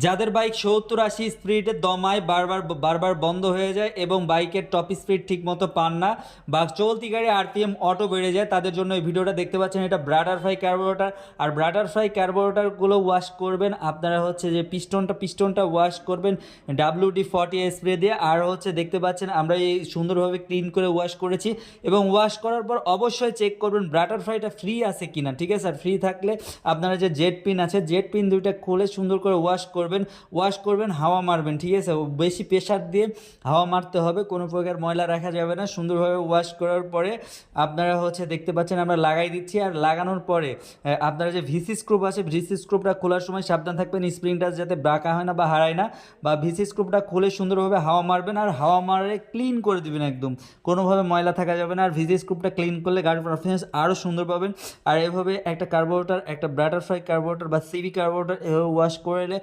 যাদের বাইক 70-80 স্পিডে দমায় বারবার বারবার বন্ধ হয়ে যায় এবং বাইকের টপ স্পিড ঠিকমতো পান না বা চলতি গাড়ি আরপিএম অটো বেড়ে যায়, তাদের জন্য এই ভিডিওটা দেখতে পাচ্ছেন। এটা বাটারফ্লাই কার্বোরেটর। আর বাটারফ্লাই কার্বোরেটরগুলো ওয়াশ করবেন আপনারা হচ্ছে যে পিস্টনটা ওয়াশ করবেন WD-40 স্প্রে দিয়ে। আর হচ্ছে দেখতে পাচ্ছেন আমরা এই সুন্দরভাবে ক্লিন করে ওয়াশ করেছি এবং ওয়াশ করার পর অবশ্যই চেক করবেন বাটারফ্লাইটা ফ্রি আছে কিনা, ঠিক আছে? আর ফ্রি থাকলে আপনারা যে জেট পিন আছে, জেট পিন দুইটা খুলে সুন্দর করে ওয়াশ করবেন, হাওয়া মারবেন, ঠিক আছে? বেশি প্রেশার দিয়ে হাওয়া মারতে হবে, কোনো প্রকার ময়লা রাখা যাবে না। সুন্দরভাবে ওয়াশ করার পরে আপনারা হচ্ছে দেখতে পাচ্ছেন আমরা লাগাই দিচ্ছি। আর লাগানোর পরে আপনারা যে ভিসি স্ক্রুপ আছে, ভিসি স্ক্রুপটা খোলার সময় সাবধান থাকবেন স্প্রিংটা যাতে বাঁকা হয় না বা হারায় না। বা ভিসি স্ক্রুপটা খুলে সুন্দরভাবে হাওয়া মারবেন আর হাওয়া মারে ক্লিন করে দিবেন, একদম কোনোভাবে ময়লা থাকা যাবে না। আর ভিসি স্ক্রুপটা ক্লিন করলে গাড়ির পারফরমেন্স আরও সুন্দর পাবেন। আর এভাবে একটা কার্বোরেটর, একটা বাটারফ্লাই কার্বোরেটর বা সিবি কার্বোরেটর এভাবে ওয়াশ করে